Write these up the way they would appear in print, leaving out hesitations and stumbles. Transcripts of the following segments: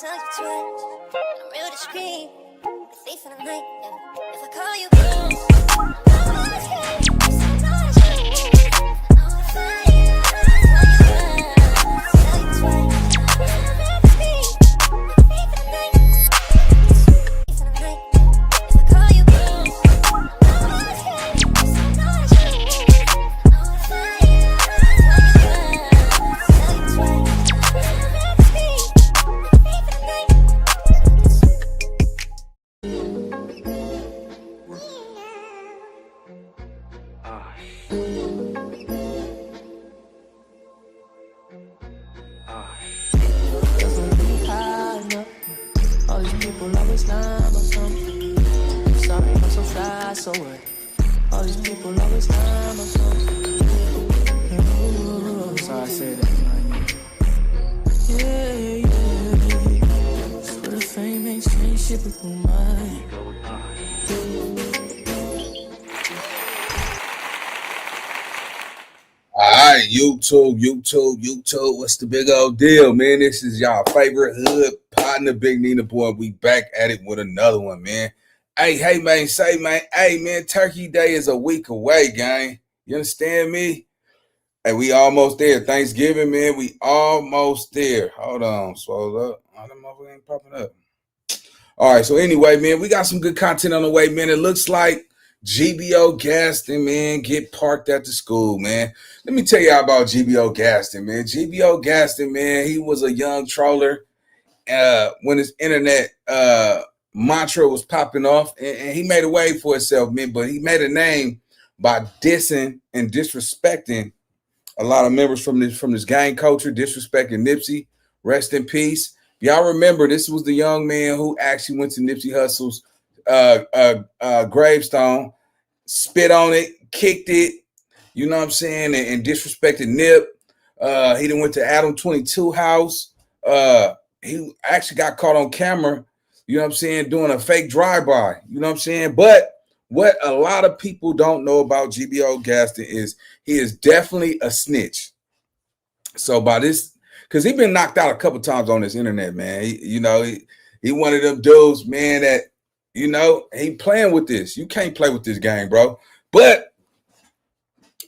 tell you twice. I'm real discreet. The thief in the night, yeah. If I call you, I'm always scared. So not as true. I know it's fine. I'll tell you twice. I'm real discreet. The thief in the night. Thief in the night. If I call you, I'm always scared. So not as true. I know it's fine. I'll tell you twice. I'm real discreet. The thief in the night. All these people always lying about something. I'm sorry, I'm so fly, so what? All these people always lying about something. So I say that. Yeah. Swear the fame ain't changed shit with mine. All right, YouTube. What's the big old deal, man? This is y'all favorite hood partner, Big Nina Boy. We back at it with another one, man. Hey, man, hey, man, Turkey Day is a week away, gang. You understand me? Hey, we almost there. Thanksgiving, man, we almost there. Hold on, swallow up. Oh, that motherfucker ain't popping up. All right, so anyway, man, we got some good content on the way, man. It looks like GBO Gaston, man, get parked at the school, man. Let me tell y'all about GBO Gaston, man. GBO Gaston, man, he was a young troller when his internet mantra was popping off, and he made a way for himself, man, but he made a name by dissing and disrespecting a lot of members from this gang culture, disrespecting Nipsey. Rest in peace. Y'all remember, this was the young man who actually went to Nipsey Hussle's gravestone, spit on it, kicked it, you know what I'm saying, and disrespected Nip. He done went to Adam 22 house. He actually got caught on camera, you know what I'm saying, doing a fake drive-by, you know what I'm saying. But what a lot of people don't know about GBO Gaston is he is definitely a snitch. So by this, because he's been knocked out a couple times on this internet, man. He one of them dudes, man, that, you know, he playing with this. You can't play with this game, bro. But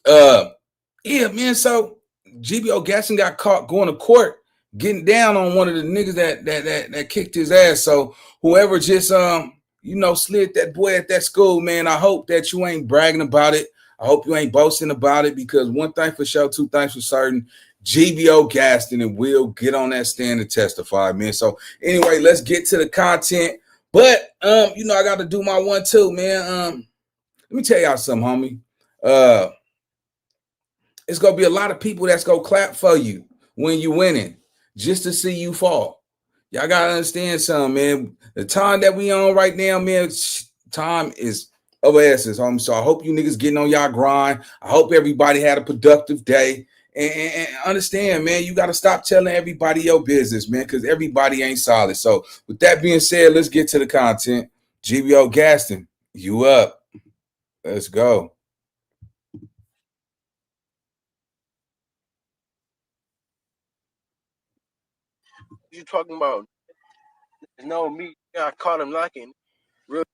yeah, man. So GBO Gaston got caught going to court, getting down on one of the niggas that kicked his ass. So whoever just slid that boy at that school, man, I hope that you ain't bragging about it. I hope you ain't boasting about it, because one thing for sure, two things for certain, GBO Gaston and will get on that stand and testify, man. So anyway, let's get to the content. But I got to do my one too, man. Let me tell y'all something, homie. It's gonna be a lot of people that's gonna clap for you when you winning, just to see you fall. Y'all gotta understand something, man. The time that we on right now, man, time is of essence, homie. So I hope you niggas getting on y'all grind. I hope everybody had a productive day. And understand, man, you got to stop telling everybody your business, man, because everybody ain't solid. So with that being said, let's get to the content. GBO Gaston, you up. Let's go. You talking about? No, me. I caught him lacking. Real.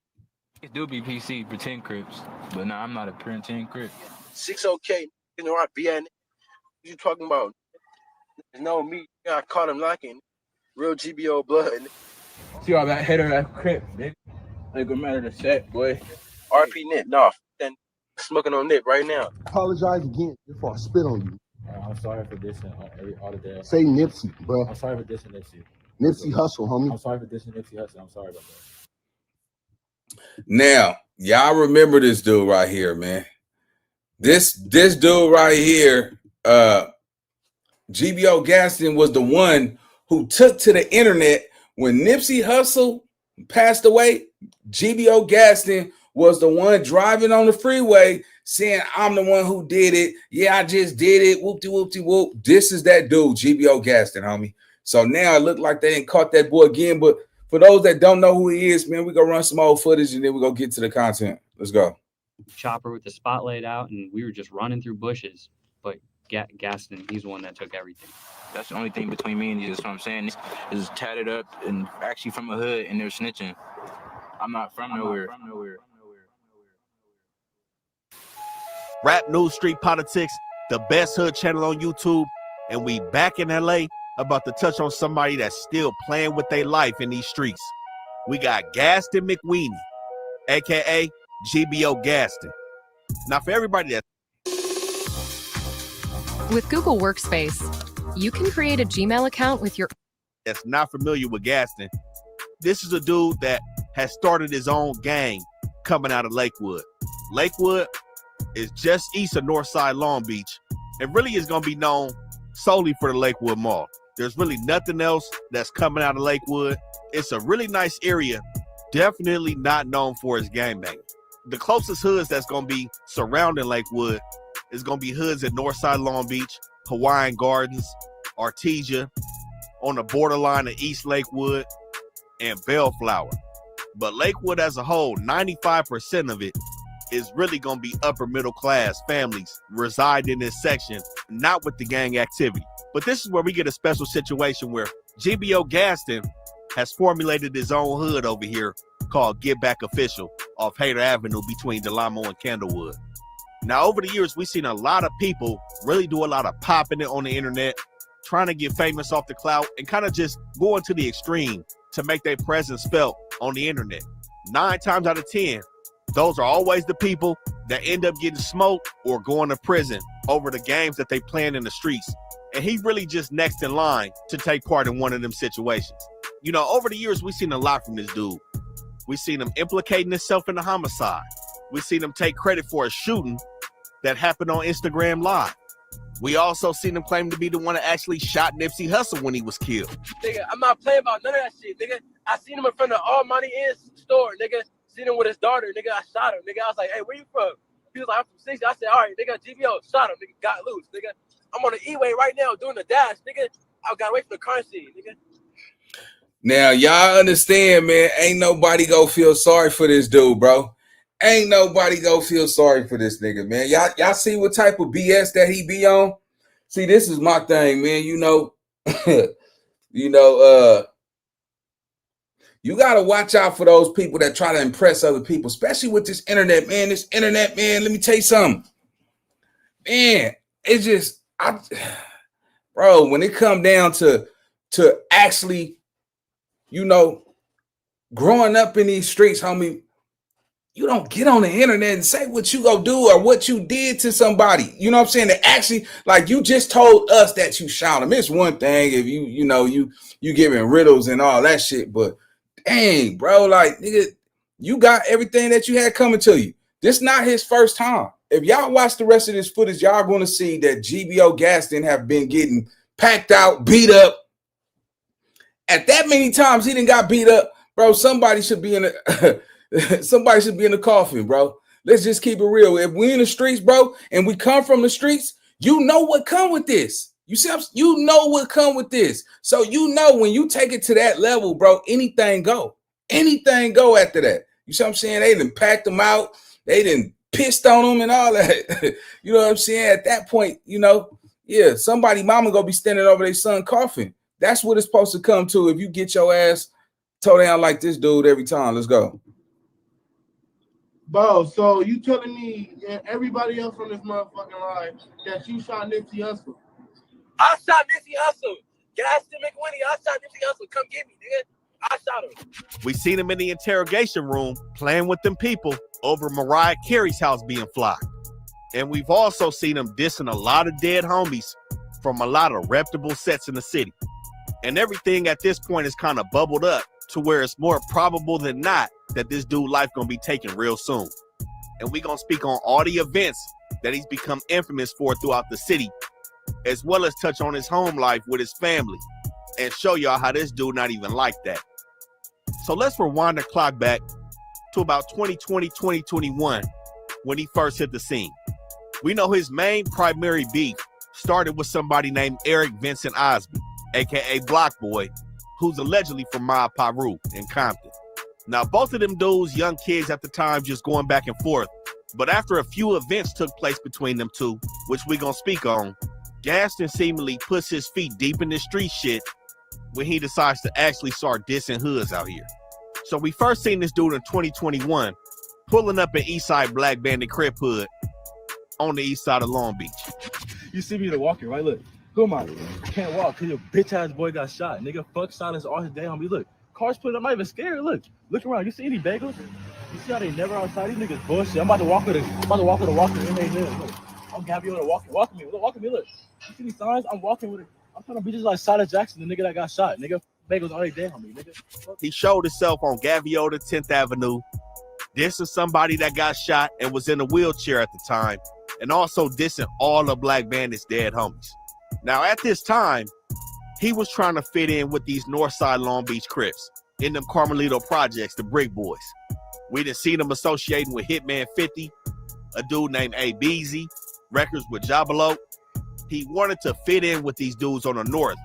It do be PC, pretend Crips. But nah, I'm not a pretend Crip. 6 OK. You know, I be at. You talking about? No, me. I caught him lacking. Real GBO blood. See all that header, that Crip, bitch. Ain't gonna matter the set, boy. RP Nip, nah. Then smoking on Nip right now. Apologize again before I spit on you. I'm sorry for dissing all the day. Say Nipsey, bro. I'm sorry for dissing Nipsey. Nipsey Hussle, homie. I'm sorry for dissing Nipsey Hussle. I'm sorry about that. Now, y'all remember this dude right here, man. This dude right here, GBO Gaston, was the one who took to the internet when Nipsey Hussle passed away. GBO Gaston was the one driving on the freeway saying, I'm the one who did it. Yeah, I just did it. Whoop-de-whoop-de-whoop. This is that dude, GBO Gaston, homie. So now it looked like they didn't caught that boy again. But for those that don't know who he is, man, we're going to run some old footage and then we're going to get to the content. Let's go. Chopper with the spotlight out, and we were just running through bushes. But Gaston, he's the one that took everything. That's the only thing between me and these. That's what I'm saying. This is tatted up and actually from a hood, and they're snitching. I'm not from nowhere. Rap News Street Politics, the best hood channel on YouTube, and we back in LA about to touch on somebody that's still playing with their life in these streets. We got Gaston McWeeny, aka GBO Gaston. Now for everybody With Google Workspace, you can create a Gmail account with your that's not familiar with Gaston, this is a dude that has started his own gang coming out of Lakewood. Lakewood is just east of Northside Long Beach and really is going to be known solely for the Lakewood Mall. There's really nothing else that's coming out of Lakewood. It's a really nice area, definitely not known for its gangbanging. The closest hoods that's going to be surrounding Lakewood is going to be hoods at Northside Long Beach, Hawaiian Gardens, Artesia, on the borderline of East Lakewood, and Bellflower. But Lakewood as a whole, 95% of it is really going to be upper middle class families reside in this section, not with the gang activity. But this is where we get a special situation where GBO Gaston has formulated his own hood over here called Get Back Official off Hater Avenue between Delamo and Candlewood. Now, over the years, we've seen a lot of people really do a lot of popping it on the internet, trying to get famous off the clout and kind of just going to the extreme to make their presence felt on the internet. 9 times out of 10, those are always the people that end up getting smoked or going to prison over the games that they playing in the streets. And he really just next in line to take part in one of them situations. You know, over the years, we've seen a lot from this dude. We've seen him implicating himself in the homicide. We've seen him take credit for a shooting that happened on Instagram Live. We also seen him claim to be the one that actually shot Nipsey Hussle when he was killed. Nigga, I'm not playing about none of that shit, nigga. I seen him in front of All Money Is store, nigga. Seen him with his daughter, nigga. I shot him, nigga. I was like, hey, where you from? He was like, I'm from 60. I said, all right, nigga, GBO shot him, nigga. Got loose, nigga. I'm on the E-way right now doing the dash, nigga. I got away from the car scene, nigga. Now, y'all understand, man, ain't nobody go feel sorry for this dude, bro. Ain't nobody go feel sorry for this nigga, man. Y'all see what type of BS that he be on? See, this is my thing, man. You know, you got to watch out for those people that try to impress other people, especially with this internet, man. This internet, man, let me tell you something. Man, it's just, bro, when it come down to actually, you know, growing up in these streets, homie, you don't get on the internet and say what you go do or what you did to somebody. You know what I'm saying? That actually, like you just told us that you shot him. It's one thing if you giving riddles and all that shit, but dang, bro, like nigga, you got everything that you had coming to you. This not his first time. If y'all watch the rest of this footage, y'all going to see that GBO Gaston have been getting packed out, beat up. At that many times he done got beat up, bro. Somebody should be in the coffin, bro. Let's just keep it real. If we in the streets, bro, and we come from the streets, you know what come with this. You know what come with this. So you know when you take it to that level, bro, anything go. Anything go after that. You see what I'm saying? They done packed them out. They done pissed on them and all that. You know what I'm saying? At that point, you know, yeah, somebody mama gonna be standing over their son coffin. That's what it's supposed to come to if you get your ass toe down like this dude every time. Let's go. Bro, so you telling me and everybody else on this motherfucking line that you shot Nipsey Hussle? I shot Nipsey Hussle. Gaston McWeeny, I shot Nipsey Hussle. Come get me, nigga. I shot him. We seen him in the interrogation room playing with them people over Mariah Carey's house being fly. And we've also seen him dissing a lot of dead homies from a lot of reputable sets in the city. And everything at this point is kind of bubbled up to where it's more probable than not that this dude life gonna be taken real soon. And we gonna speak on all the events that he's become infamous for throughout the city, as well as touch on his home life with his family and show y'all how this dude not even like that. So let's rewind the clock back to about 2020, 2021 when he first hit the scene. We know his main primary beef started with somebody named Eric Vincent Osby, aka Block Boy, who's allegedly from Mob Piru in Compton. Now, both of them dudes, young kids at the time, just going back and forth. But after a few events took place between them two, which we gonna speak on, Gaston seemingly puts his feet deep in the street shit when he decides to actually start dissing hoods out here. So we first seen this dude in 2021 pulling up an Eastside Black Bandit Crip hood on the east side of Long Beach. You see me the walking, right? Look, who am I? Can't walk because your bitch ass boy got shot. Nigga, fuck silence all his day on me. Look, cars put up. I'm not even scared. Look around. You see any bagels? You see how they never outside? These niggas bullshit. I'm about to walk with a walker in their head. Look, I'm Gabriel to walking me. Look, walking me. Look, you see these signs? I'm walking with it. I'm trying to be just like Silas Jackson, the nigga that got shot. Nigga, bagels all they day on me. Nigga. He showed himself on Gavio to 10th Avenue. Dissing somebody that got shot and was in a wheelchair at the time, and also dissing all the Black Bandits' dead homies. Now, at this time, he was trying to fit in with these Northside Long Beach Crips in them Carmelito projects, the Brick Boys. We done seen him associating with Hitman 50, a dude named A. Beezy, records with Jabalo. He wanted to fit in with these dudes on the north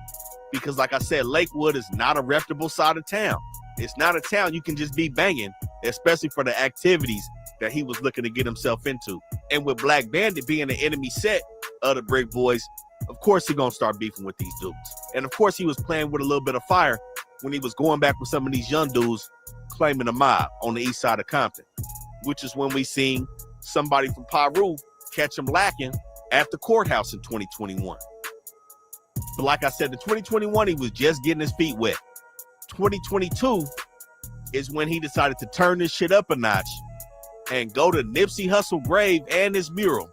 because, like I said, Lakewood is not a reputable side of town. It's not a town you can just be banging, especially for the activities that he was looking to get himself into. And with Black Bandit being the enemy set of the Brick Boys, of course he gonna start beefing with these dudes. And of course he was playing with a little bit of fire when he was going back with some of these young dudes claiming a mob on the east side of Compton, which is when we seen somebody from Peru catch him lacking at the courthouse in 2021. But like I said, in 2021, he was just getting his feet wet. 2022 is when he decided to turn this shit up a notch and go to Nipsey Hussle grave and his mural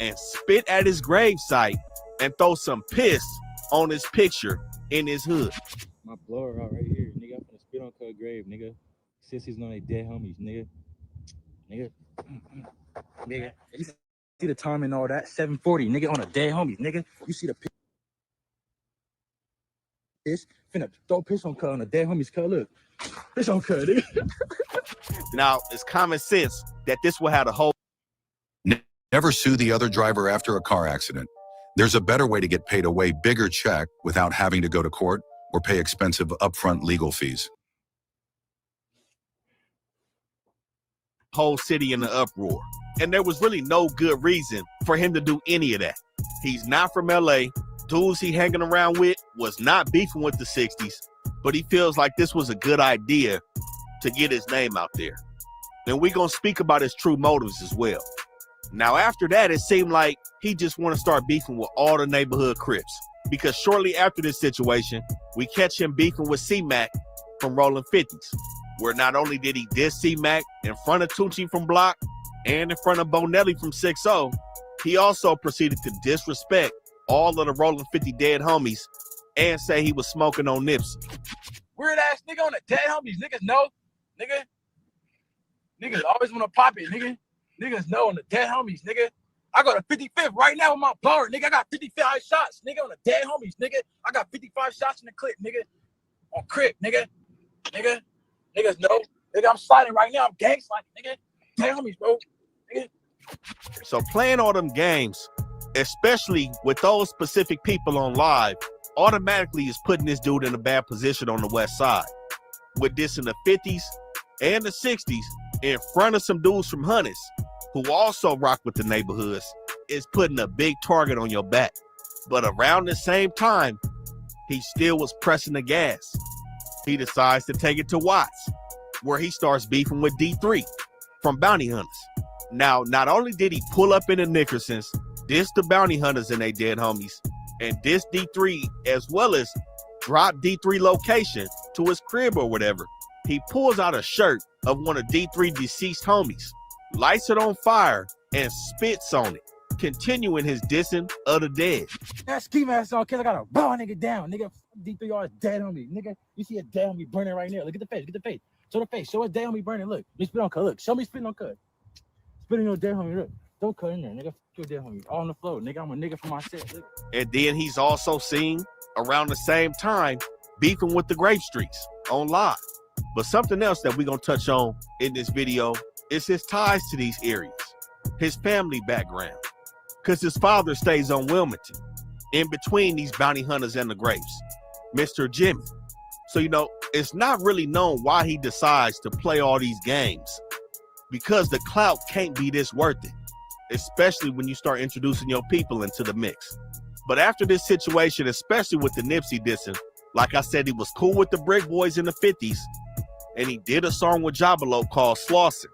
and spit at his grave site and throw some piss on his picture in his hood. My blower out right here, nigga. I'm gonna spit on Cub grave, nigga. Sissies on they dead homies, nigga. Nigga. You see the time and all that? 7:40, nigga, on a dead homies, nigga. You see the piss? Finna throw piss on Cub on a dead homies, Cub. Look. Piss on Cub, nigga. Now, it's common sense that this will have the whole. Never sue the other driver after a car accident. There's a better way to get paid a way bigger check without having to go to court or pay expensive upfront legal fees. Whole city in the uproar. And there was really no good reason for him to do any of that. He's not from LA. Dudes he hanging around with was not beefing with the 60s, but he feels like this was a good idea to get his name out there. And we're going to speak about his true motives as well. Now, after that, it seemed like he just want to start beefing with all the neighborhood Crips, because shortly after this situation, we catch him beefing with C-Mac from Rolling 50s, where not only did he diss C-Mac in front of Tucci from Block and in front of Bonelli from 6-0, he also proceeded to disrespect all of the Rolling 50 dead homies and say he was smoking on Nipsey. Weird ass nigga on the dead homies. Niggas know. Niggas always want to pop it, nigga. Niggas know on the dead homies, nigga. I got a 55th right now with my blower, nigga. I got 55 shots, nigga, on the dead homies, nigga. I got 55 shots in the clip, nigga. On Crip, nigga. Niggas know. Nigga, I'm sliding right now. I'm gang sliding, nigga. Dead homies, bro. Nigga. So playing all them games, especially with those specific people on live, automatically is putting this dude in a bad position on the west side. With this in the 50s and the 60s in front of some dudes from Hunnis who also rock with the neighborhoods is putting a big target on your back. But around the same time, he still was pressing the gas. He decides to take it to Watts, where he starts beefing with D3 from Bounty Hunters. Now, not only did he pull up in the Nickersons, diss the Bounty Hunters and they dead homies, and diss D3 as well as drop D3 location to his crib or whatever, he pulls out a shirt of one of D3 deceased homies, lights it on fire, and spits on it, continuing his dissing of the dead. That ski mask on, cause I gotta blow a nigga down, nigga. D3 are dead on me, nigga. You see a dead on me burning right now. Look at the face, Show the face, show a dead on me burning. Look, me spit on cut. Look, show me spitting on cut. Spit on your dead homie. Look, don't cut in there, nigga. Your dead homie all on the floor, nigga. I'm a nigga for my set. Look. And then he's also seen around the same time beefing with the Grape Streets on live. But something else that we're gonna touch on in this video is his ties to these areas, his family background, because his father stays on Wilmington, in between these bounty hunters and the Grapes, Mr. Jimmy. So, you know, it's not really known why he decides to play all these games, because the clout can't be this worth it, especially when you start introducing your people into the mix. But after this situation, especially with the Nipsey dissing, like I said, he was cool with the Brick Boys in the 50s, and he did a song with Jabalo called Slauson.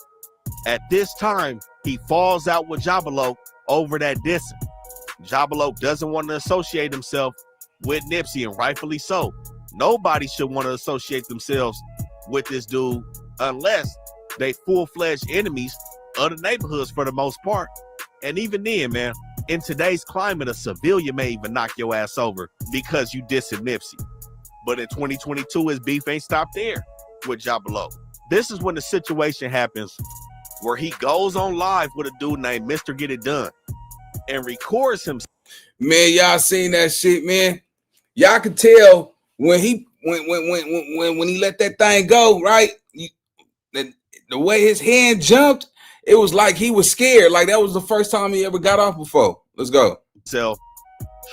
At this time, he falls out with Jabalo over that dissing. Jabalo doesn't want to associate himself with Nipsey, and rightfully so. Nobody should want to associate themselves with this dude unless they full-fledged enemies of the neighborhoods for the most part. And even then, man, in today's climate, a civilian may even knock your ass over because you dissing Nipsey. But in 2022, his beef ain't stopped there with Jabalo. This is when the situation happens where he goes on live with a dude named Mr. Get It Done and records himself. Man, y'all seen that shit, man. Y'all could tell when he when he let that thing go, right? The way his hand jumped, it was like he was scared. Like that was the first time he ever got off before. Let's go.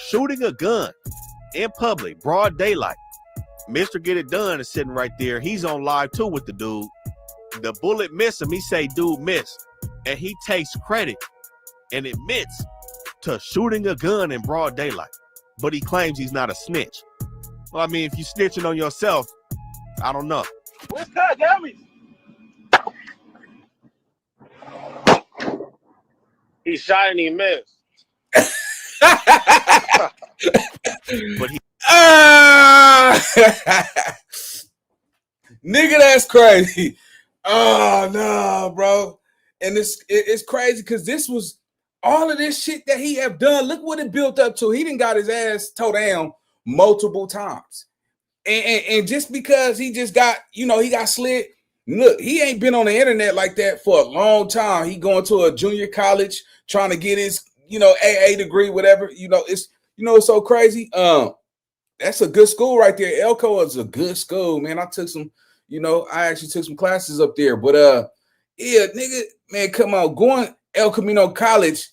Shooting a gun in public, broad daylight. Mr. Get It Done is sitting right there. He's on live too with the dude. The bullet missed him. He say, dude missed. And he takes credit and admits to shooting a gun in broad daylight. But he claims he's not a snitch. Well, I mean, if you snitching on yourself, I don't know. What's that, dummies? He shot and he missed. But he nigga, that's crazy. Oh no, bro. And it's crazy because this was all of this shit that he have done. Look what it built up to. He done got his ass towed down multiple times. And just because he just got, he got slid. Look, he ain't been on the internet like that for a long time. He going to a junior college trying to get his, AA degree, whatever. It's so crazy. That's a good school right there. Elko is a good school, man. I took some, I actually took some classes up there. But yeah, nigga, man, come on, going El Camino College.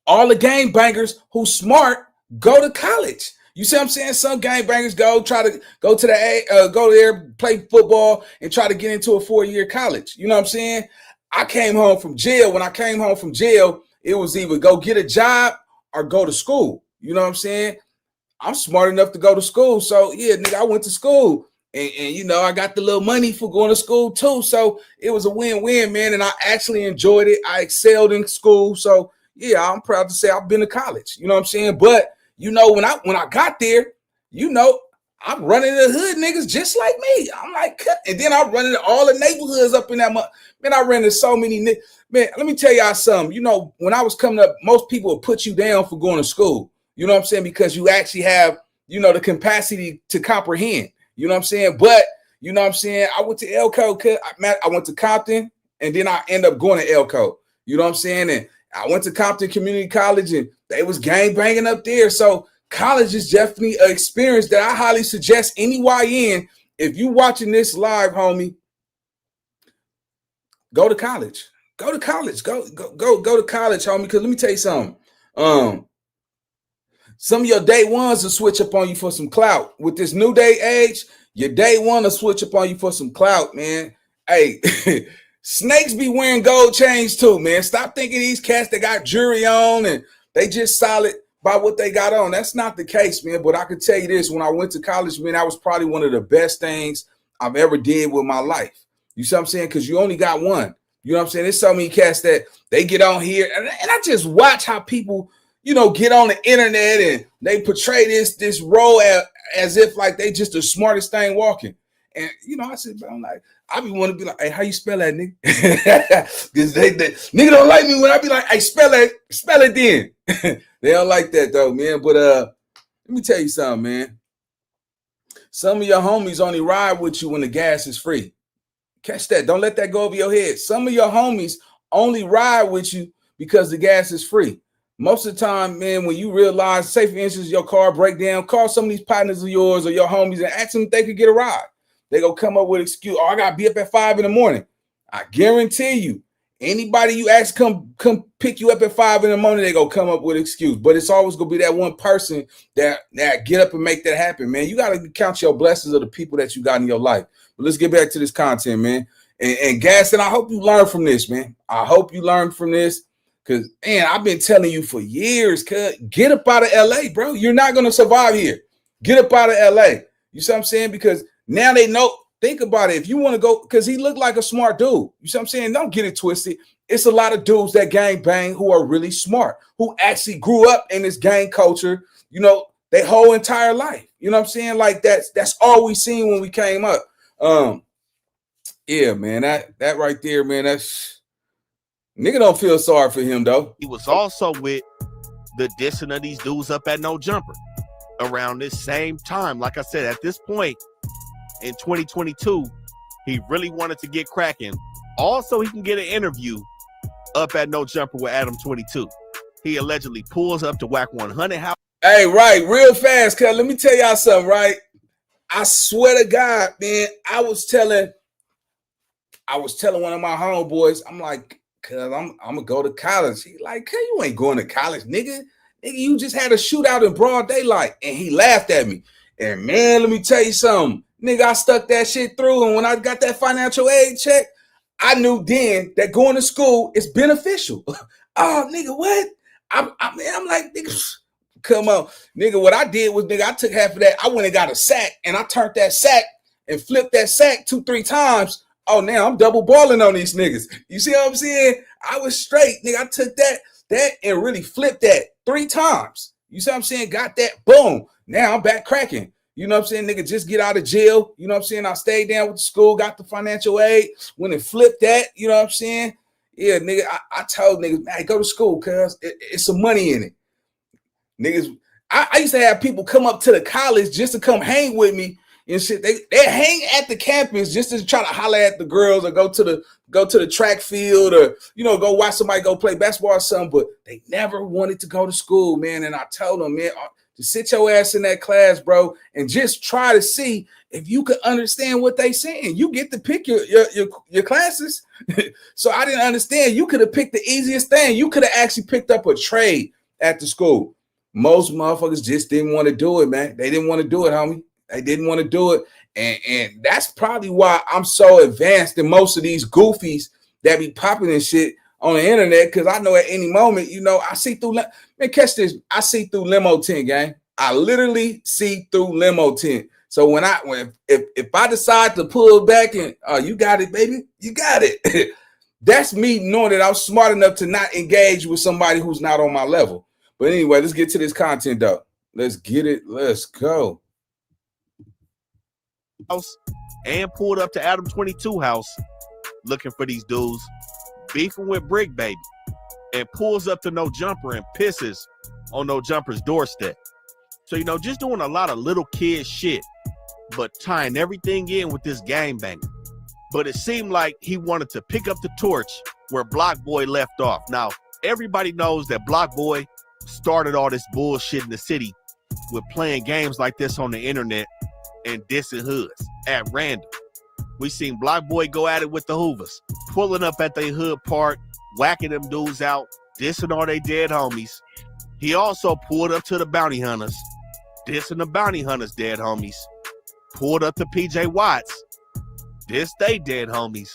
All the game bangers who smart go to college. You see what I'm saying? Some gang bangers go to there, play football, and try to get into a 4-year college. You know what I'm saying? I came home from jail. When I came home from jail, it was either go get a job or go to school. You know what I'm saying? I'm smart enough to go to school. So yeah, nigga, I went to school. And I got the little money for going to school too. So it was a win-win, man. And I actually enjoyed it. I excelled in school. So yeah, I'm proud to say I've been to college. You know what I'm saying? But when I got there, I'm running the hood niggas just like me. I'm like, and then I'm running all the neighborhoods up in that man. I ran into so many niggas. Man, let me tell y'all something. When I was coming up, most people would put you down for going to school. You know what I'm saying? Because you actually have, the capacity to comprehend. You know what I'm saying? But, you know what I'm saying? I went to Elko. I went to Compton, and then I ended up going to Elko. You know what I'm saying? And I went to Compton Community College, and they was gang banging up there. So college is definitely an experience that I highly suggest any YN. If you watching this live, homie, go to college. Go to college. Go to college, homie. Because let me tell you something. Some of your day ones will switch up on you for some clout. With this new day age, your day one will switch up on you for some clout, man. Hey, snakes be wearing gold chains too, man. Stop thinking these cats that got jewelry on and they just solid by what they got on. That's not the case, man. But I can tell you this, when I went to college, man, that was probably one of the best things I've ever did with my life. You see what I'm saying? Because you only got one. You know what I'm saying? There's so many cats that they get on here. And I just watch how people, get on the internet and they portray this role as if like they just the smartest thing walking. And, I said, bro, I'm like, I be want to be like, hey, how you spell that, nigga? Because they nigga don't like me when I be like, hey, spell it then. They don't like that though, man. But let me tell you something, man. Some of your homies only ride with you when the gas is free. Catch that. Don't let that go over your head. Some of your homies only ride with you because the gas is free. Most of the time, man, when you realize, say for instance, your car break down, call some of these partners of yours or your homies and ask them if they could get a ride. They gonna come up with an excuse. Oh, I gotta be up at 5 in. I guarantee you, anybody you ask come pick you up at 5 in, they gonna come up with an excuse. But it's always gonna be that one person that get up and make that happen, man. You gotta count your blessings of the people that you got in your life. But let's get back to this content, man. And Gaston, I hope you learn from this, man. I hope you learn from this. Cause man, I've been telling you for years, cuz get up out of LA, bro. You're not gonna survive here. Get up out of LA. You see what I'm saying? Because now they know. Think about it. If you want to go, because he looked like a smart dude. You see what I'm saying? Don't get it twisted. It's a lot of dudes that gang bang who are really smart, who actually grew up in this gang culture, you know, their whole entire life. You know what I'm saying? Like that's all we seen when we came up. Yeah, man, that right there, man, that's nigga don't feel sorry for him though. He was also with the dissing of these dudes up at No Jumper around this same time. Like I said, at this point in 2022, he really wanted to get cracking. Also, he can get an interview up at No Jumper with Adam 22. He allegedly pulls up to Whack 100 house. Hey, right, real fast, cuz let me tell y'all something, right? I swear to God, man, I was telling one of my homeboys, I'm like, cuz I'm gonna go to college. He like, cuz you ain't going to college, nigga. Nigga, you just had a shootout in broad daylight. And he laughed at me. And man, let me tell you something. Nigga, I stuck that shit through. And when I got that financial aid check, I knew then that going to school is beneficial. Oh, nigga, what? I'm like, nigga, come on. Nigga, what I did was, nigga, I took half of that. I went and got a sack. And I turned that sack and flipped that sack 2-3 times. Oh, now I'm double balling on these niggas. You see what I'm saying? I was straight. Nigga, I took that and really flipped that 3 times. You see what I'm saying? Got that, boom. Now I'm back cracking. You know what I'm saying? Nigga, just get out of jail. You know what I'm saying? I stayed down with the school, got the financial aid. When it flipped that, you know what I'm saying? Yeah, nigga, I told niggas, hey, go to school, cuz it's some money in it. Niggas, I used to have people come up to the college just to come hang with me and shit. They hang at the campus just to try to holler at the girls or go to the track field or, you know, go watch somebody go play basketball or something, but they never wanted to go to school, man. And I told them, man, to sit your ass in that class, bro, and just try to see if you could understand what they saying. You get to pick your classes. So I didn't understand. You could have picked the easiest thing. You could have actually picked up a trade at the school. Most motherfuckers just didn't want to do it, man. They didn't want to do it, homie. They didn't want to do it. And that's probably why I'm so advanced than most of these goofies that be popping and shit on the internet, because I know at any moment, you know, I see through, man, catch this, I see through limo tent, gang. I literally see through limo tent. So if I decide to pull back and, you got it, baby, you got it. That's me knowing that I'm smart enough to not engage with somebody who's not on my level. But anyway, let's get to this content, though. Let's get it. Let's go. House and pulled up to Adam 22 house looking for these dudes, beefing with Brick Baby, and pulls up to No Jumper and pisses on No Jumper's doorstep. So, you know, just doing a lot of little kid shit, but tying everything in with this gangbang. But it seemed like he wanted to pick up the torch where Block Boy left off. Now, everybody knows that Block Boy started all this bullshit in the city with playing games like this on the internet and dissing hoods at random. We seen Block Boy go at it with the Hoovers, pulling up at their hood park, whacking them dudes out, dissing all they dead homies. He also pulled up to the Bounty Hunters, dissing the Bounty Hunters dead homies. Pulled up to PJ Watts, dissed they dead homies.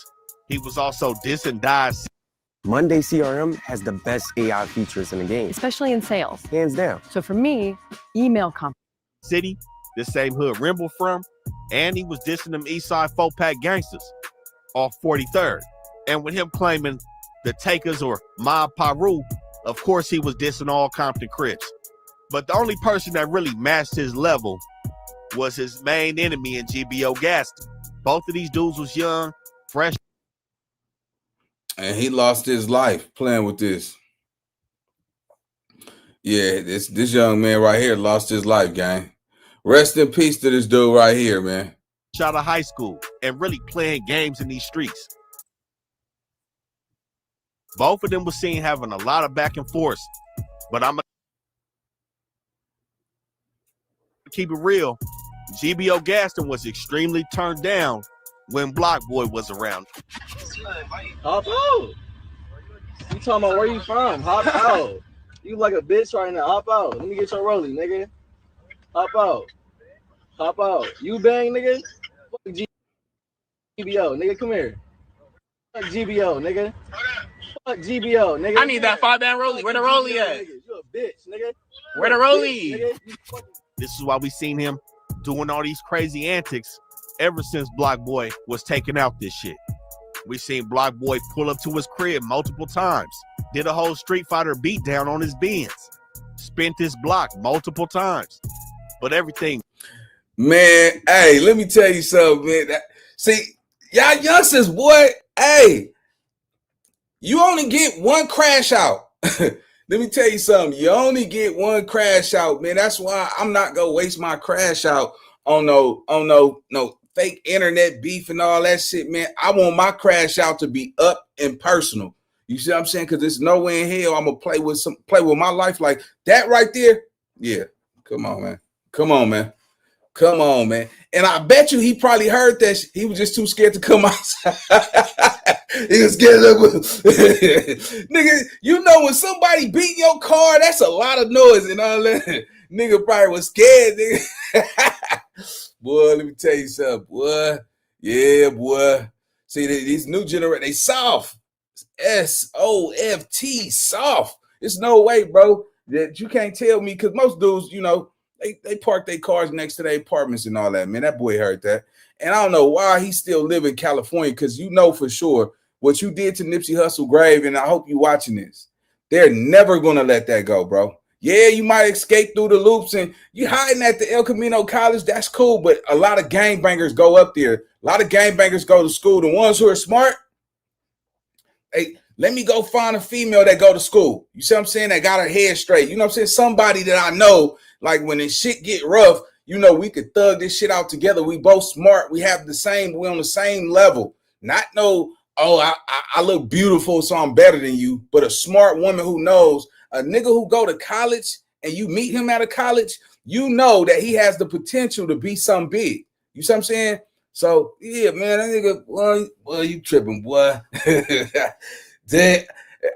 He was also dissing Dice. Monday CRM has the best AI features in the game, especially in sales. hands down. So for me, email City, the same hood Rimble from, and he was dissing them Eastside 4-pack gangsters off 43rd. And with him claiming the Takers or Mob Paru, of course he was dissing all Compton Crips. But the only person that really matched his level was his main enemy in GBO Gaston. Both of these dudes was young, fresh. And he lost his life playing with this. Yeah, this young man right here lost his life, gang. Rest in peace to this dude right here, man. Out of high school and really playing games in these streets. Both of them were seen having a lot of back and forth. But I'm gonna keep it real. GBO Gaston was extremely turned down when Block Boy was around. Hop out. You talking about where you from? Hop out. You like a bitch right now. Hop out. Let me get your rollie, nigga. Hop out. Hop out. You bang, nigga? Fuck GBO, nigga. Come here. Fuck GBO, nigga. Fuck GBO, nigga. I need that 5-band rollie. Where the rollie at? You a bitch, nigga. Where the rollie? This is why we seen him doing all these crazy antics ever since Block Boy was taking out this shit. We seen Block Boy pull up to his crib multiple times, did a whole Street Fighter beatdown on his Benz, spent this block multiple times, but everything. Man, hey, let me tell you something, man. See, y'all youngsters, boy, hey, you only get one crash out. Let me tell you something. You only get one crash out, man. That's why I'm not gonna waste my crash out on no fake internet beef and all that shit, man. I want my crash out to be up and personal. You see what I'm saying? Because there's no way in hell I'm gonna play with my life like that right there. Yeah, come on, man. Come on, man. Come on, man. And I bet you he probably heard that. He was just too scared to come outside. He was scared of nigga. You know when somebody beat your car, that's a lot of noise and all that. Nigga probably was scared, nigga. Boy, let me tell you something, boy. Yeah, boy. See, these new generation, they soft. S-O-F-T, soft. There's no way, bro, that you can't tell me, because most dudes, you know, they park their cars next to their apartments and all that, man. That boy heard that. And I don't know why he still live in California, because you know for sure what you did to Nipsey Hussle grave, and I hope you watching this. They're never going to let that go, bro. Yeah, you might escape through the loops and you hiding at the El Camino College. That's cool, but a lot of gangbangers go up there. A lot of gangbangers go to school. The ones who are smart, hey, let me go find a female that go to school. You see what I'm saying? That got her head straight. You know what I'm saying? Somebody that I know, like when this shit get rough, you know, we could thug this shit out together. We both smart. We have the same, we on the same level. Not no, oh, I look beautiful, so I'm better than you. But a smart woman who knows, a nigga who go to college and you meet him at a college, you know that he has the potential to be something big. You see what I'm saying? So, yeah, man, that nigga, boy, you tripping, boy.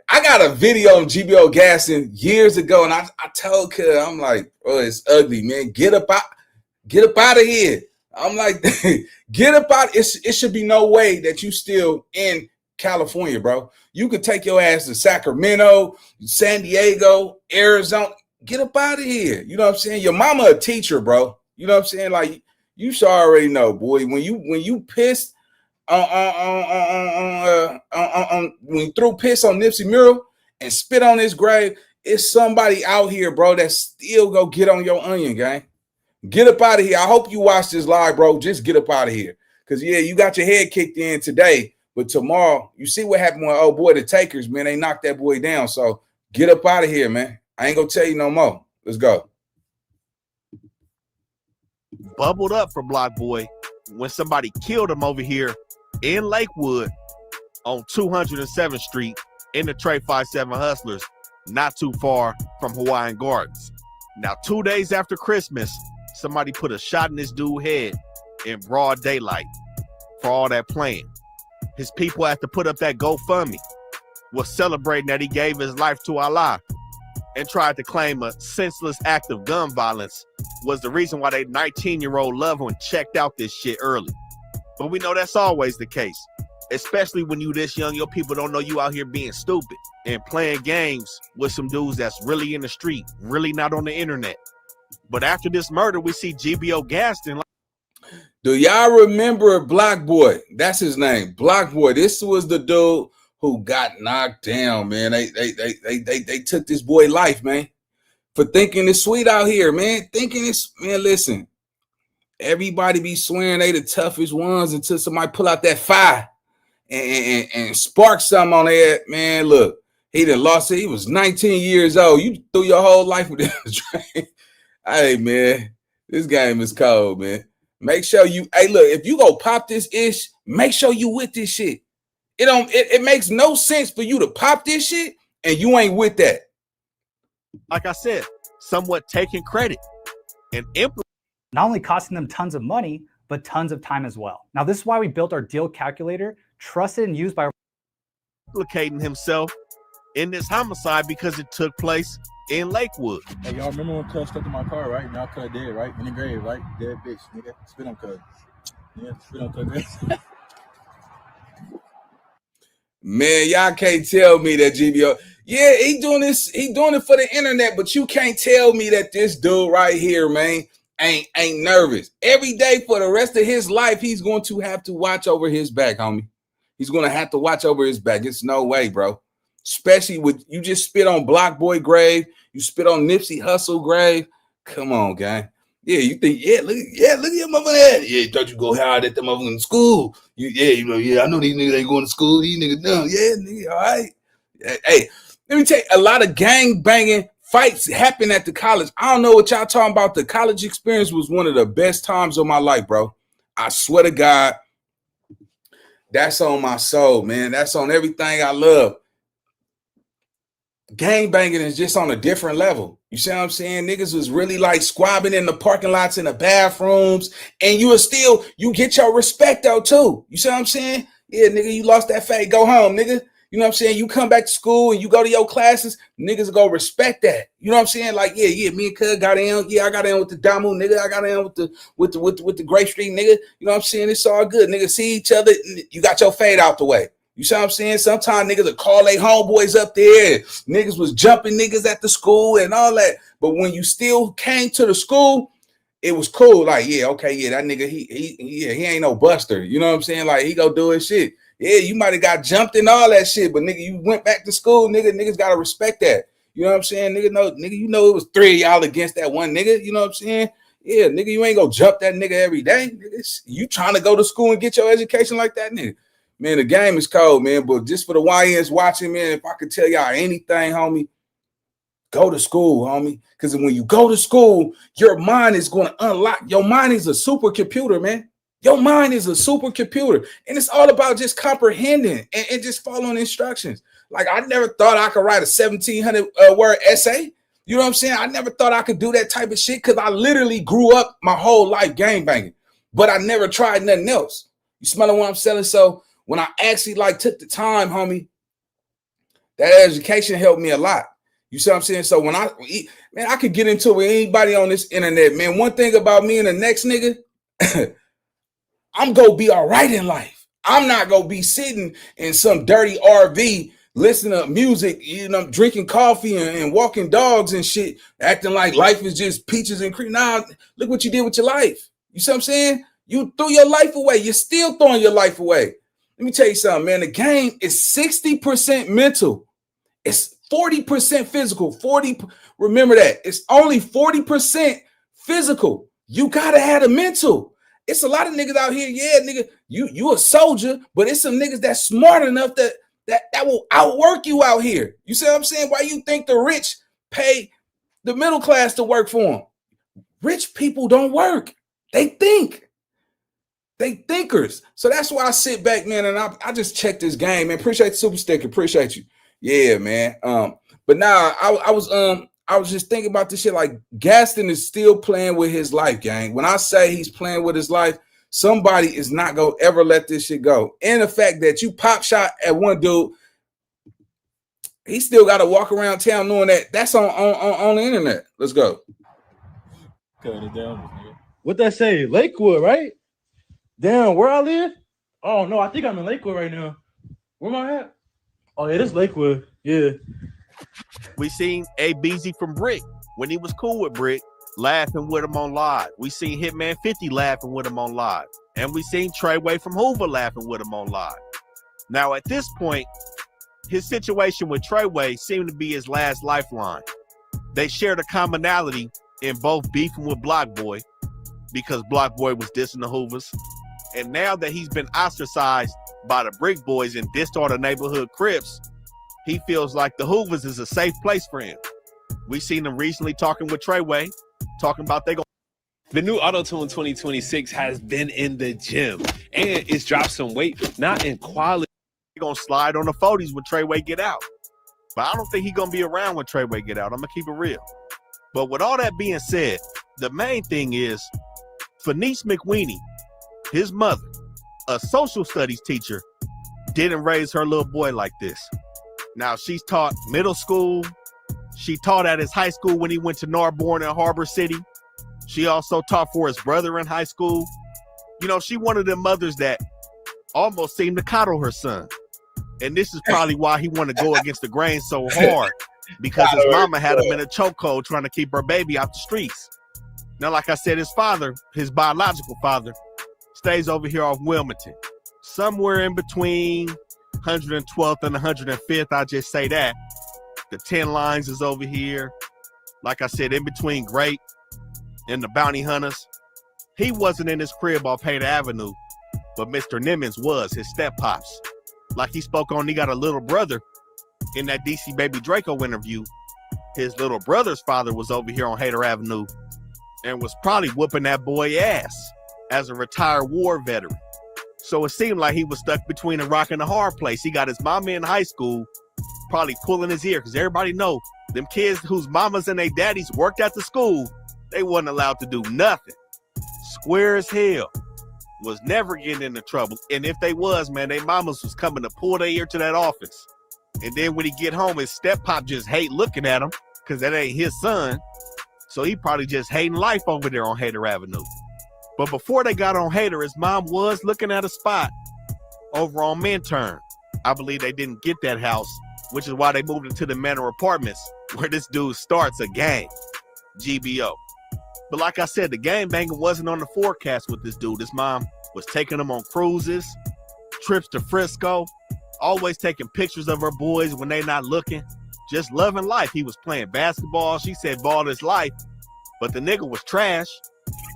I got a video on GBO Gaston years ago, and I told her, I'm like, oh, it's ugly, man. Get up out of here. I'm like, get up out. It should be no way that you still in California, bro. You could take your ass to Sacramento, San Diego, Arizona. Get up out of here. You know what I'm saying? Your mama a teacher, bro. You know what I'm saying? Like, you should already know, boy. When you pissed when you threw piss on Nipsey mural and spit on his grave, it's somebody out here, bro, that still go get on your onion, gang. Get up out of here. I hope you watch this live, bro. Just get up out of here. Because, yeah, you got your head kicked in today, but tomorrow, you see what happened with old boy, the Takers, man. They knocked that boy down. So get up out of here, man. I ain't going to tell you no more. Let's go. Bubbled up for Block Boy when somebody killed him over here in Lakewood on 207th Street in the Trey 57 Hustlers, not too far from Hawaiian Gardens. Now, 2 days after Christmas, somebody put a shot in this dude's head in broad daylight for all that playing. His people had to put up that GoFundMe, was celebrating that he gave his life to Allah, and tried to claim a senseless act of gun violence was the reason why their 19-year-old loved one checked out this shit early. But we know that's always the case, especially when you this young. Your people don't know you out here being stupid and playing games with some dudes that's really in the street, really not on the internet. But after this murder, we see GBO Gaston. Do y'all remember Block Boy? That's his name, Block Boy. This was the dude who got knocked down, man. They took this boy life, man, for thinking it's sweet out here, man. Thinking it's, man, listen, everybody be swearing they the toughest ones until somebody pull out that fire and spark something on their, man. Look, he done lost it. He was 19 years old. You threw your whole life with this train. Hey, man, this game is cold, man. Make sure you, hey, look, if you go pop this ish, make sure you with this shit. It makes no sense for you to pop this shit and you ain't with that. Like I said, somewhat taking credit and not only costing them tons of money, but tons of time as well. Now, this is why we built our deal calculator, trusted and used by implicating himself in this homicide because it took place in Lakewood. Hey, y'all remember when Cuz stepped in my car, right? Now Cuz dead, right? In the grave, right? Dead bitch, nigga. Spit on Cuz. Yeah, spit on Cuz. Man, y'all can't tell me that GBO. Yeah, he doing this. He doing it for the internet, but you can't tell me that this dude right here, man, ain't nervous. Every day for the rest of his life, he's going to have to watch over his back, homie. He's going to have to watch over his back. It's no way, bro. Especially with you just spit on Block Boy grave. You spit on Nipsey Hussle grave. Come on, gang. Yeah, you think, look at your motherfucker. Yeah, thought you go hard at the motherfucker in school. I know these niggas ain't going to school. These niggas dumb. Yeah, nigga, all right. Hey, let me tell you, a lot of gang banging fights happen at the college. I don't know what y'all talking about. The college experience was one of the best times of my life, bro. I swear to God, that's on my soul, man. That's on everything I love. Gang banging is just on a different level. You see what I'm saying? Niggas was really like squabbing in the parking lots, in the bathrooms, and you get your respect though too. You see what I'm saying? Yeah, nigga, you lost that fight, go home, nigga. You know what I'm saying? You come back to school and you go to your classes, niggas go respect that. You know what I'm saying? Like, yeah, me and Cuz got in. Yeah, I got in with the Damu, nigga. I got in with the Grape Street, nigga. You know what I'm saying? It's all good. Niggas see each other. You got your fade out the way. You see what I'm saying? Sometimes niggas will call their homeboys up there. Niggas was jumping niggas at the school and all that. But when you still came to the school, it was cool. Like, yeah, okay, yeah, that nigga, he ain't no buster. You know what I'm saying? Like, he go do his shit. Yeah, you might have got jumped and all that shit, but nigga, you went back to school, niggas gotta respect that. You know what I'm saying? Nigga, you know it was 3 of y'all against that one nigga. You know what I'm saying? Yeah, nigga, you ain't gonna jump that nigga every day. Nigga, you trying to go to school and get your education like that, nigga. Man, the game is cold, man. But just for the YNs watching, man, if I could tell y'all anything, homie, go to school, homie. Because when you go to school, your mind is going to unlock. Your mind is a supercomputer, man. Your mind is a supercomputer. And it's all about just comprehending and just following instructions. Like, I never thought I could write a 1,700 word essay. You know what I'm saying? I never thought I could do that type of shit because I literally grew up my whole life gang banging. But I never tried nothing else. You smelling what I'm selling? So when I actually took the time, homie, that education helped me a lot. You see what I'm saying? So when I could get into it with anybody on this internet, man. One thing about me and the next nigga, I'm gonna be all right in life. I'm not gonna be sitting in some dirty RV listening to music, drinking coffee and walking dogs and shit, acting like life is just peaches and cream. Nah, look what you did with your life. You see what I'm saying? You threw your life away. You're still throwing your life away. Let me tell you something, man. The game is 60% mental. It's 40% physical. Remember that. It's only 40% physical. You gotta have a mental. It's a lot of niggas out here. Yeah, nigga, you a soldier, but it's some niggas that's smart enough that will outwork you out here. You see what I'm saying? Why you think the rich pay the middle class to work for them? Rich people don't work. They think. They thinkers. So that's why I sit back, man, and I just check this game, man. Appreciate the super sticker. Appreciate you. Yeah, man. But now I was just thinking about this shit. Like, Gaston is still playing with his life, gang. When I say he's playing with his life, somebody is not gonna ever let this shit go. And the fact that you pop shot at one dude, he still got to walk around town knowing that that's on the internet. Let's go. Cut it down. What that say? Lakewood, right? Damn, where I live? Oh no, I think I'm in Lakewood right now. Where am I at? Oh yeah, this Lakewood. Yeah. We seen ABZ from Brick when he was cool with Brick, laughing with him on live. We seen Hitman 50 laughing with him on live. And we seen Treyway from Hoover laughing with him on live. Now at this point, his situation with Treyway seemed to be his last lifeline. They shared a commonality in both beefing with Block Boy because Block Boy was dissing the Hoovers. And now that he's been ostracized by the Brick Boys and dissed all the neighborhood Crips, he feels like the Hoovers is a safe place for him. We seen him recently talking with Treyway, talking about they go. The new Auto-Tune 2026 has been in the gym and it's dropped some weight, not in quality. He gonna slide on the 40s when Treyway get out. But I don't think he gonna be around when Treyway get out. I'm gonna keep it real. But with all that being said, the main thing is Fenice McWeeny, his mother, a social studies teacher, didn't raise her little boy like this. Now, she's taught middle school. She taught at his high school when he went to Narbonne and Harbor City. She also taught for his brother in high school. You know, she one of them mothers that almost seemed to coddle her son. And this is probably why he wanted to go against the grain so hard, because his mama had him in a chokehold trying to keep her baby out the streets. Now, like I said, his father, his biological father, stays over here off Wilmington, somewhere in between 112th and 105th. I just say that. The 10 Lines is over here. Like I said, in between Great and the Bounty Hunters. He wasn't in his crib off Hader Avenue, but Mr. Nimmons was, his step-pops. Like he spoke on, he got a little brother in that DC Baby Draco interview. His little brother's father was over here on Hader Avenue and was probably whooping that boy ass as a retired war veteran. So it seemed like he was stuck between a rock and a hard place. He got his mama in high school, probably pulling his ear, because everybody know them kids whose mamas and their daddies worked at the school, they wasn't allowed to do nothing. Square as hell. Was never getting into trouble. And if they was, man, they mamas was coming to pull their ear to that office. And then when he get home, his step-pop just hate looking at him because that ain't his son. So he probably just hating life over there on Hader Avenue. But before they got on Hader, his mom was looking at a spot over on Minturn. I believe they didn't get that house, which is why they moved into the Manor Apartments, where this dude starts a gang, GBO. But like I said, the gangbanging wasn't on the forecast with this dude. His mom was taking him on cruises, trips to Frisco, always taking pictures of her boys when they not looking, just loving life. He was playing basketball. She said ball his life, but the nigga was trash.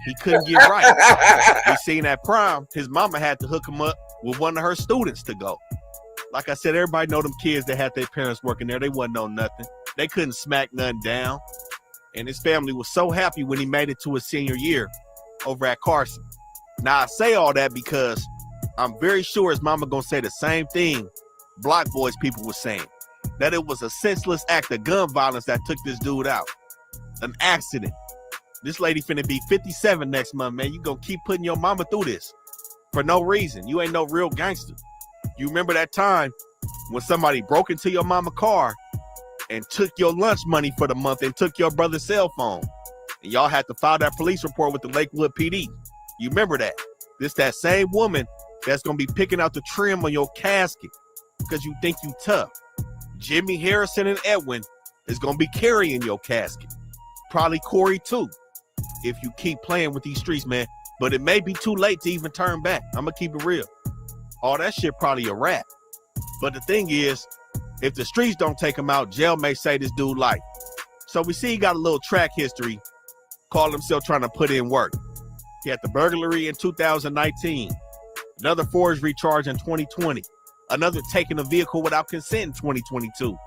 He couldn't get right. We seen at prom, his mama had to hook him up with one of her students to go. Like I said, everybody know them kids that had their parents working there. They wasn't know nothing. They couldn't smack nothing down. And his family was so happy when he made it to his senior year over at Carson. Now, I say all that because I'm very sure his mama gonna say the same thing Block Boys people was saying, that it was a senseless act of gun violence that took this dude out. An accident. This lady finna be 57 next month, man. You gonna keep putting your mama through this for no reason. You ain't no real gangster. You remember that time when somebody broke into your mama's car and took your lunch money for the month and took your brother's cell phone, and y'all had to file that police report with the Lakewood PD. You remember that? This that same woman that's gonna be picking out the trim on your casket because you think you tough. Jimmy Harrison and Edwin is gonna be carrying your casket. Probably Corey too, if you keep playing with these streets, man. But it may be too late to even turn back. I'm gonna keep it real. All that shit probably a wrap. But the thing is, if the streets don't take him out, jail may say this dude life. So we see he got a little track history, called himself trying to put in work. He had the burglary in 2019, another forgery charge in 2020, another taking a vehicle without consent in 2022,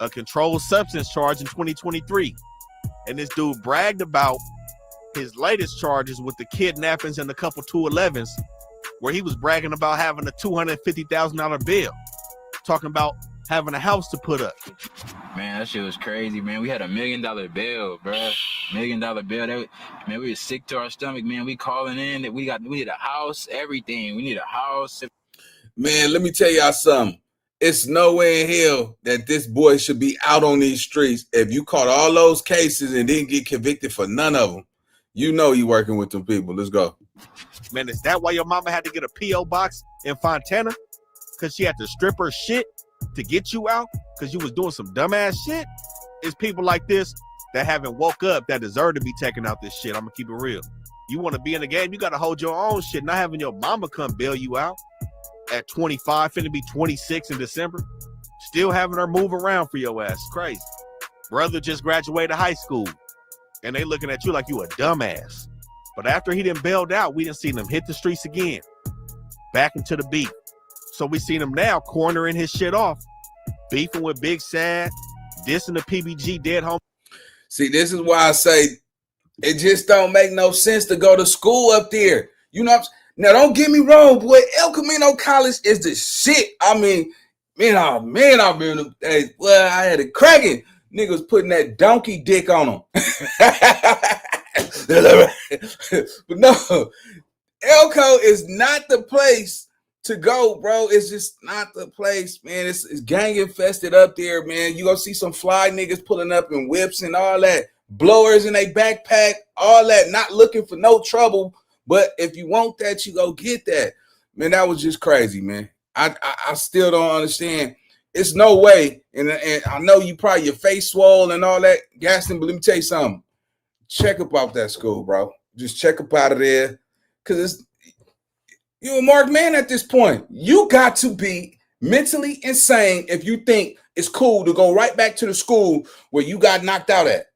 a controlled substance charge in 2023. And this dude bragged about his latest charges with the kidnappings and a couple 211s, where he was bragging about having a $250,000 bill, talking about having a house to put up. Man, that shit was crazy, man. We had $1 million bill, bro. $1 million bill. Man, we were sick to our stomach, man. We calling in that we need a house, everything. We need a house. Man, let me tell y'all something. It's no way in hell that this boy should be out on these streets. If you caught all those cases and didn't get convicted for none of them, you know you working with them people. Let's go. Man, is that why your mama had to get a P.O. box in Fontana? Because she had to strip her shit to get you out because you was doing some dumbass shit? It's people like this that haven't woke up that deserve to be taking out this shit. I'm going to keep it real. You want to be in the game, you got to hold your own shit, not having your mama come bail you out at 25, finna be 26 in December. Still having her move around for your ass. Crazy. Brother just graduated high school, and they looking at you like you a dumbass. But after he done bailed out, we done seen him hit the streets again, back into the beef. So we seen him now cornering his shit off, beefing with Big Sad, dissing the PBG dead home. See, this is why I say it just don't make no sense to go to school up there. You know what I'm saying? Now, don't get me wrong, boy. El Camino College is the shit. I mean, I've been, well, I had it cracking. Niggas putting that donkey dick on them. But no, Elko is not the place to go, bro. It's just not the place, man. It's gang infested up there, man. You gonna see some fly niggas pulling up in whips and all that, blowers in a backpack, all that, not looking for no trouble. But if you want that, you go get that. Man, that was just crazy, man. I still don't understand. It's no way, and I know you probably your face swole and all that, Gaston, but let me tell you something. Check up out that school, bro. Just check up out of there. Because you're a marked man at this point. You got to be mentally insane if you think it's cool to go right back to the school where you got knocked out at.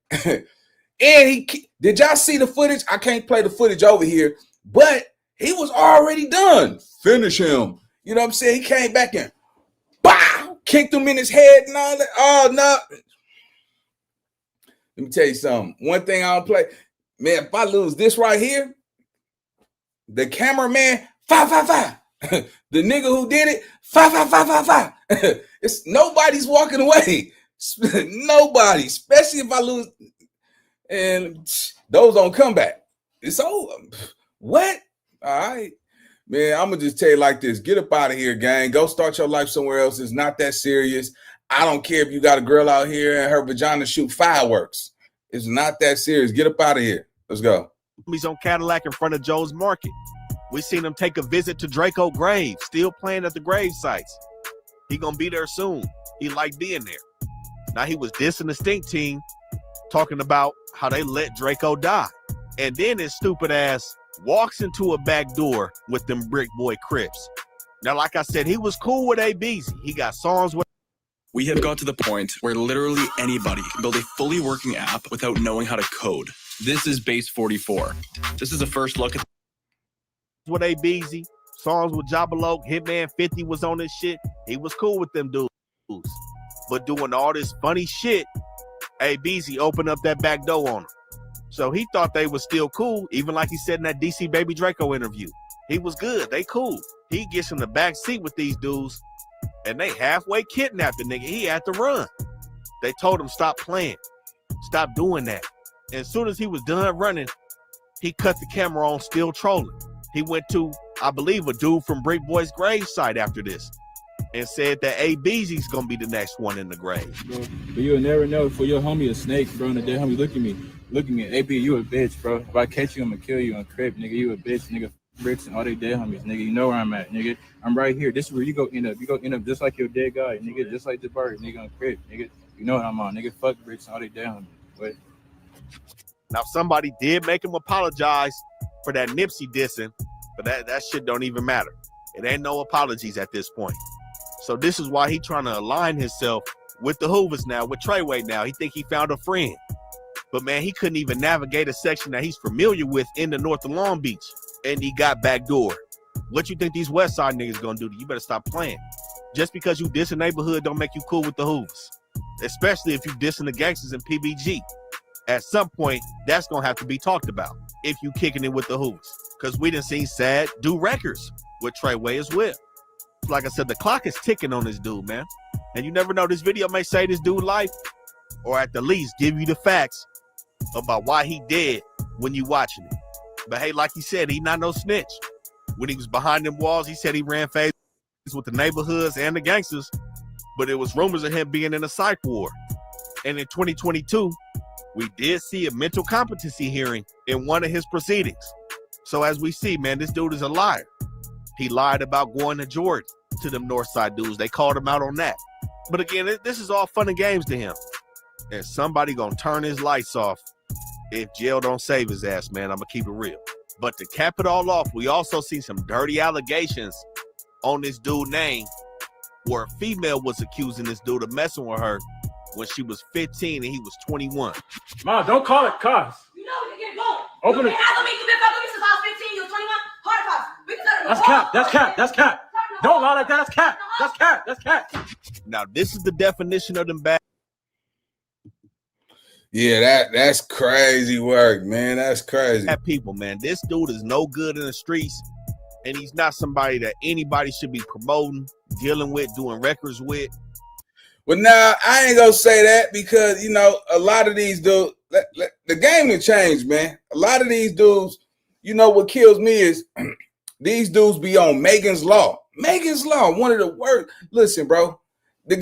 And did y'all see the footage? I can't play the footage over here, but he was already done. Finish him. You know what I'm saying? He came back and kicked him in his head and all that. Oh, no. Let me tell you something. One thing I don't play. Man, if I lose this right here, the cameraman, 555. The nigga who did it, 55555. It's nobody's walking away. Nobody, especially if I lose. And those don't come back. It's over. What? All right. Man, I'm going to just tell you like this. Get up out of here, gang. Go start your life somewhere else. It's not that serious. I don't care if you got a girl out here and her vagina shoot fireworks. It's not that serious. Get up out of here. Let's go. He's on Cadillac in front of Joe's Market. We seen him take a visit to Draco Grave, still playing at the grave sites. He going to be there soon. He liked being there. Now he was dissing the Stink Team, talking about how they let Draco die. And then his stupid ass walks into a back door with them brick boy Crips. Now, like I said, he was cool with A-Beezy. He got songs with. We have got to the point where literally anybody can build a fully working app without knowing how to code. This is Base 44. This is a first look at with A-Beezy, songs with Jabaloke, Hitman 50 was on this shit. He was cool with them dudes. But doing all this funny shit, A-Beezy opened up that back door on him. So he thought they was still cool, even like he said in that DC Baby Draco interview. He was good. They cool. He gets in the back seat with these dudes, and they halfway kidnapped the nigga. He had to run. They told him, stop playing. Stop doing that. And as soon as he was done running, he cut the camera on, still trolling. He went to, I believe, a dude from Brick Boy's grave site after this and said that A-Beezy's going to be the next one in the grave. Bro, but you'll never know for your homie a snake, bro, and the dead homie look at me, AP, you a bitch, bro. If I catch you, I'm gonna kill you on Crip, nigga. You a bitch, nigga. Bricks and all they dead homies, nigga. You know where I'm at, nigga. I'm right here. This is where you go end up. You go end up just like your dead guy, nigga. Just like the bird, nigga, on Crip, nigga. You know what I'm on, nigga. Fuck Bricks and all they dead homies. But now somebody did make him apologize for that Nipsey dissing, but that shit don't even matter. It ain't no apologies at this point. So this is why he trying to align himself with the Hoovers now, with Treyway now. He think he found a friend. But, man, he couldn't even navigate a section that he's familiar with in the north of Long Beach. And he got backdoor. What you think these West Side niggas gonna do? You better stop playing. Just because you diss a neighborhood don't make you cool with the Hoovers. Especially if you dissing the gangsters in PBG. At some point, that's gonna have to be talked about if you kicking it with the Hoovers. Because we done seen Sad do records with Treyway as well. Like I said, the clock is ticking on this dude, man. And you never know, this video may save this dude life, or at the least give you the facts about why he dead when you watching it. But hey, like he said, he not no snitch. When he was behind them walls, he said he ran phases with the neighborhoods and the gangsters, but it was rumors of him being in a psych ward. And in 2022, we did see a mental competency hearing in one of his proceedings. So as we see, man, this dude is a liar. He lied about going to Jordan to them Northside dudes. They called him out on that. But again, this is all fun and games to him. And somebody gonna turn his lights off if jail don't save his ass, man. I'm gonna keep it real. But to cap it all off, we also see some dirty allegations on this dude's name where a female was accusing this dude of messing with her when she was 15 and he was 21. Mom, don't call it cops. You know we can get going. Open it. I mean, you've been fucking me since I was 15, you were 21. Hard cops. We can turn it. That's cap. That's cap. That's cap. Don't lie like that. That's cap. That's cap. That's cap. Now, this is the definition of them bad. Yeah, that's crazy work, man. That's crazy. Bad people, man. This dude is no good in the streets, and he's not somebody that anybody should be promoting, dealing with, doing records with. But now I ain't gonna say that because, you know, a lot of these dudes, the game has changed, man. A lot of these dudes, you know, what kills me is these dudes be on Megan's Law. Megan's Law, one of the worst. Listen, bro, the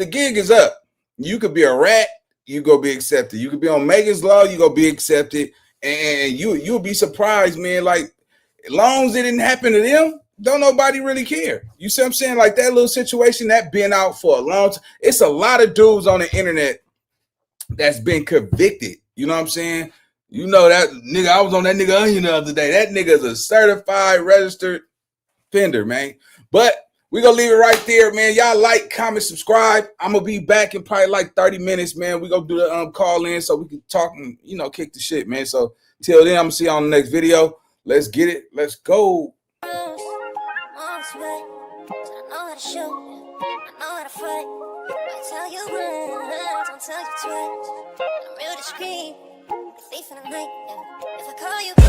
gig is up. You could be a rat, you go be accepted. You could be on Megan's Law, you go be accepted, and you'll be surprised, man. Like, as long as it didn't happen to them, don't nobody really care. You see what I'm saying? Like that little situation that been out for a long time. It's a lot of dudes on the internet that's been convicted. You know what I'm saying? You know that nigga, I was on that nigga Onion the other day. That nigga is a certified registered offender, man. But we're gonna leave it right there, man. Y'all like, comment, subscribe. I'm gonna be back in probably like 30 minutes, man. We're gonna do the call in so we can talk and kick the shit, man. So till then, I'm gonna see you on the next video. Let's get it. Let's go. Mom's way. I know how to shoot. I know how to fight. I tell you once, don't tell you twice. I'm real discreet. The thief in the night. Yeah. If I call you.